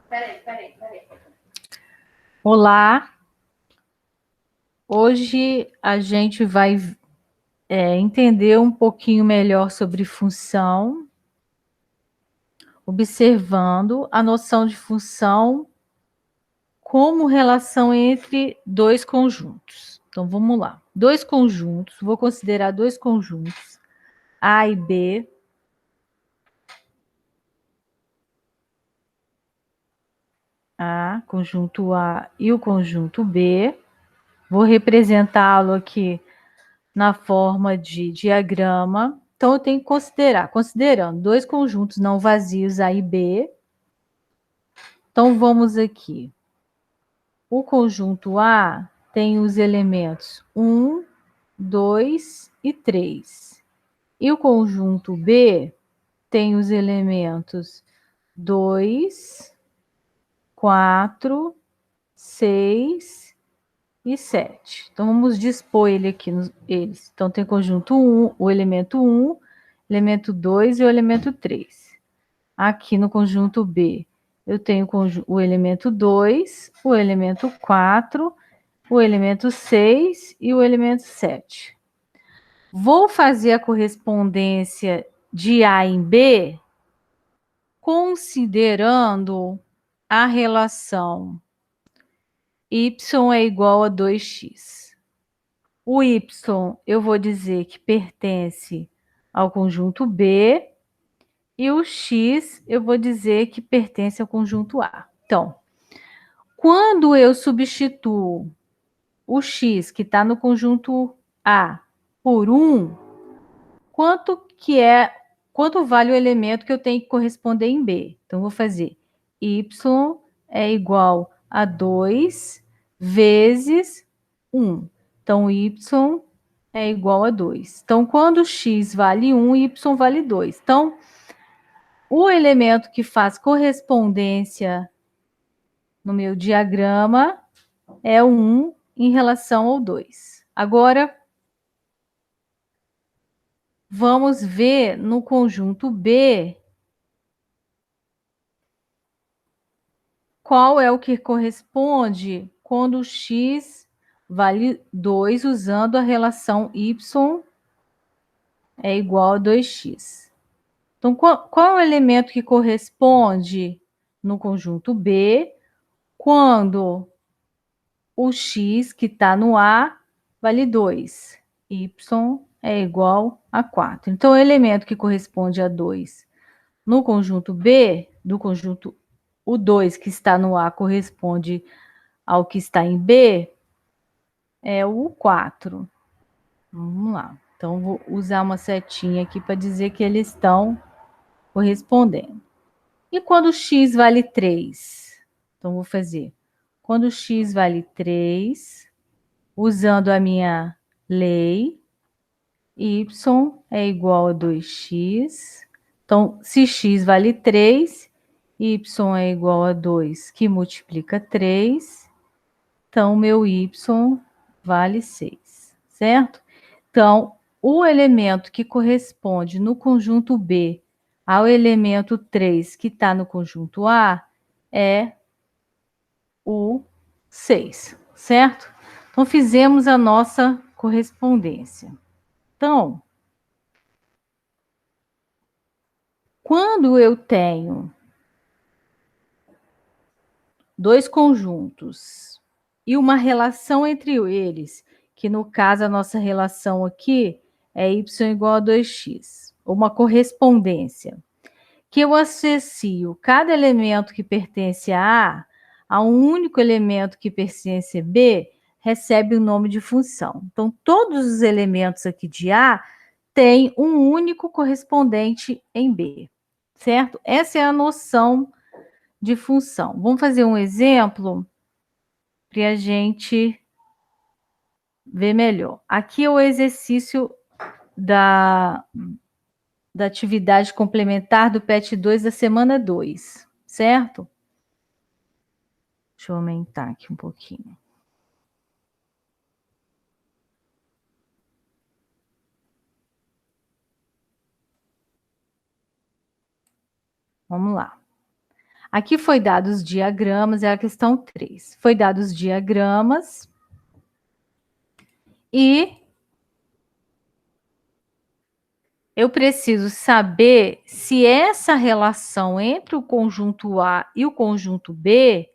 Peraí. Olá, hoje a gente vai entender um pouquinho melhor sobre função, observando a noção de função como relação entre dois conjuntos. Então vamos lá. Dois conjuntos, vou considerar dois conjuntos, A e B. Conjunto A e o conjunto B. Vou representá-lo aqui na forma de diagrama. Então, eu tenho que considerar, considerando dois conjuntos não vazios A e B. Então, vamos aqui. O conjunto A tem os elementos 1, 2 e 3. E o conjunto B tem os elementos 2, 4, 6 e 7. Então, vamos dispor ele aqui, eles. Então, tem o conjunto 1, o elemento 1, elemento 2 e o elemento 3. Aqui no conjunto B, eu tenho o elemento 2, o elemento 4, o elemento 6 e o elemento 7. Vou fazer a correspondência de A em B, considerando a relação y é igual a 2x. O y eu vou dizer que pertence ao conjunto B e o x eu vou dizer que pertence ao conjunto A. Então, quando eu substituo o x que está no conjunto A por 1, quanto vale o elemento que eu tenho que corresponder em B? Então, vou fazer y é igual a 2 vezes 1. Então, y é igual a 2. Então, quando x vale 1, y vale 2. Então, o elemento que faz correspondência no meu diagrama é o 1 em relação ao 2. Agora, vamos ver no conjunto B qual é o que corresponde quando x vale 2 usando a relação y é igual a 2x. Então, qual é o elemento que corresponde no conjunto B quando o x que está no A vale 2, y é igual a 4. Então, o elemento que corresponde a 2 no conjunto B, do conjunto o 2 que está no A corresponde ao que está em B, é o 4. Vamos lá. Então, vou usar uma setinha aqui para dizer que eles estão correspondendo. E quando x vale 3? Então, vou fazer. Quando x vale 3, usando a minha lei, y é igual a 2x. Então, se x vale 3, y é igual a 2, que multiplica 3. Então, meu y vale 6, certo? Então, o elemento que corresponde no conjunto B ao elemento 3 que está no conjunto A é o 6, certo? Então, fizemos a nossa correspondência. Então, quando eu tenho dois conjuntos e uma relação entre eles, que no caso a nossa relação aqui é y igual a 2x, uma correspondência, que eu associo cada elemento que pertence a um único elemento que pertence a B, recebe o nome de função. Então, todos os elementos aqui de A têm um único correspondente em B, certo? Essa é a noção de função. Vamos fazer um exemplo para a gente ver melhor. Aqui é o exercício da atividade complementar do PET 2 da semana 2, certo? Deixa eu aumentar aqui um pouquinho. Vamos lá. Aqui foi dados os diagramas, é a questão 3. Foi dados os diagramas e eu preciso saber se essa relação entre o conjunto A e o conjunto B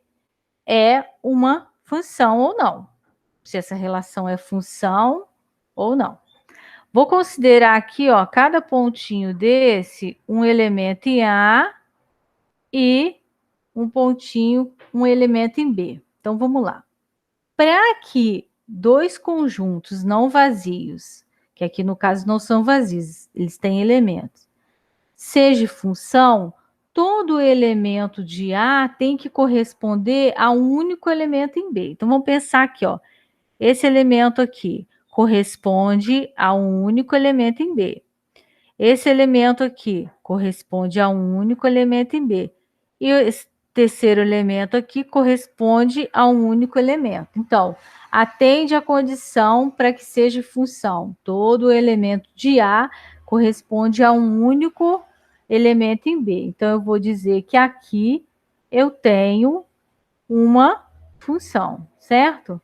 é uma função ou não. Se essa relação é função ou não. Vou considerar aqui, ó, cada pontinho desse um elemento em A e um pontinho, um elemento em B. Então, vamos lá. Para que dois conjuntos não vazios, que aqui no caso não são vazios, eles têm elementos, seja função, todo elemento de A tem que corresponder a um único elemento em B. Então, vamos pensar aqui, ó. Esse elemento aqui corresponde a um único elemento em B. Esse elemento aqui corresponde a um único elemento em B. E esse terceiro elemento aqui corresponde a um único elemento. Então, atende a condição para que seja função. Todo elemento de A corresponde a um único elemento em B. Então, eu vou dizer que aqui eu tenho uma função, certo?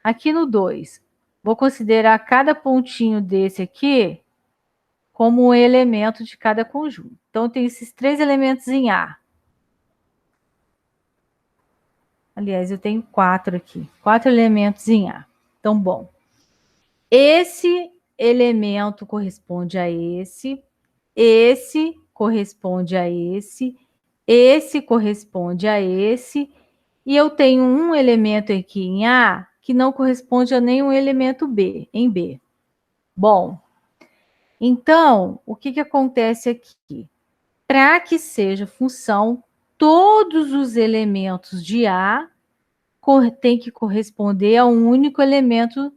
Aqui no 2, vou considerar cada pontinho desse aqui como um elemento de cada conjunto. Então, eu tenho esses 3 elementos em A. Aliás, eu tenho 4 aqui. 4 elementos em A. Então, bom. Esse elemento corresponde a esse corresponde a esse corresponde a esse, e eu tenho um elemento aqui em A que não corresponde a nenhum elemento B, em B. Bom, então, o que acontece aqui? Para que seja função, todos os elementos de A têm que corresponder a um único elemento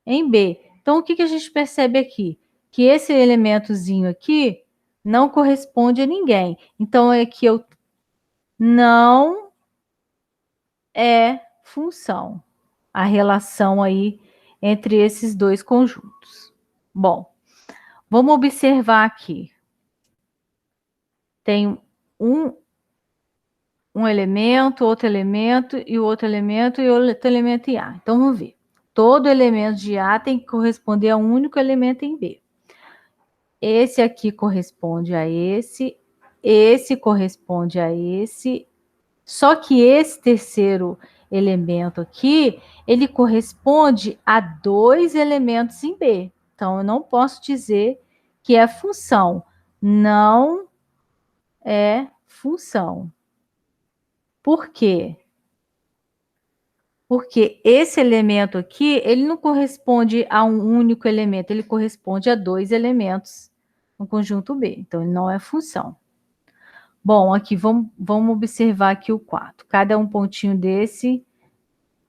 em B. Então, o que a gente percebe aqui? Que esse elementozinho aqui não corresponde a ninguém. Então, é que eu não é função. A relação aí entre esses dois conjuntos. Bom, vamos observar aqui. Tem um elemento, outro elemento e outro elemento e outro elemento em A. Então, vamos ver. Todo elemento de A tem que corresponder a um único elemento em B. Esse aqui corresponde a esse corresponde a esse, só que esse terceiro elemento aqui, ele corresponde a 2 elementos em B. Então, eu não posso dizer que é função. Não é função. Por quê? Porque esse elemento aqui, ele não corresponde a um único elemento, ele corresponde a 2 elementos no conjunto B. Então, ele não é função. Bom, aqui vamos observar aqui o 4. Cada um pontinho desse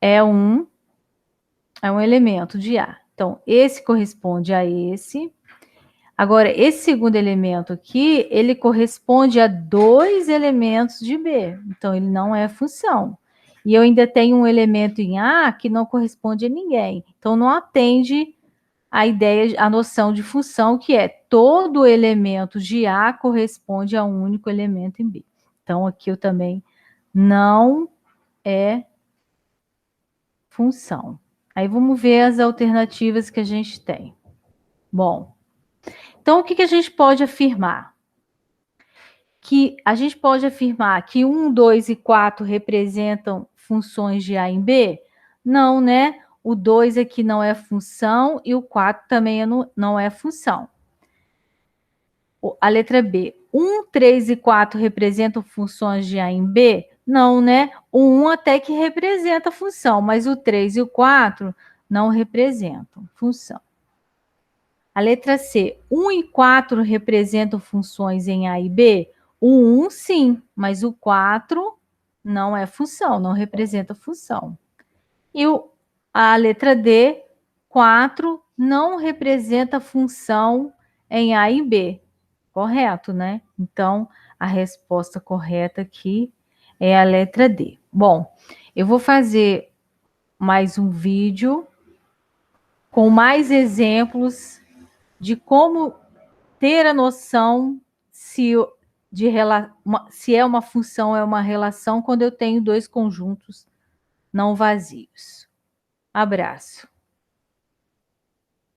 é um elemento de A. Então, esse corresponde a esse. Agora, esse segundo elemento aqui, ele corresponde a 2 elementos de B. Então, ele não é função. E eu ainda tenho um elemento em A que não corresponde a ninguém. Então, não atende a ideia, a noção de função, que é todo elemento de A corresponde a um único elemento em B. Então, aqui eu também não é função. Aí vamos ver as alternativas que a gente tem. Bom, então o que a gente pode afirmar? Que a gente pode afirmar que 1, 2 e 4 representam funções de A em B? Não, né? O 2 aqui não é função e o 4 também não é função. A letra B. 1, 3 e 4 representam funções de A em B? Não, né? O 1 até que representa função, mas o 3 e o 4 não representam função. A letra C. 1 e 4 representam funções em A e B? O 1 sim, mas o 4 não é função, não representa função. E a letra D. 4 não representa função em A e B. Correto, né? Então, a resposta correta aqui é a letra D. Bom, eu vou fazer mais um vídeo com mais exemplos de como ter a noção se se é uma função, é uma relação quando eu tenho dois conjuntos não vazios. Abraço.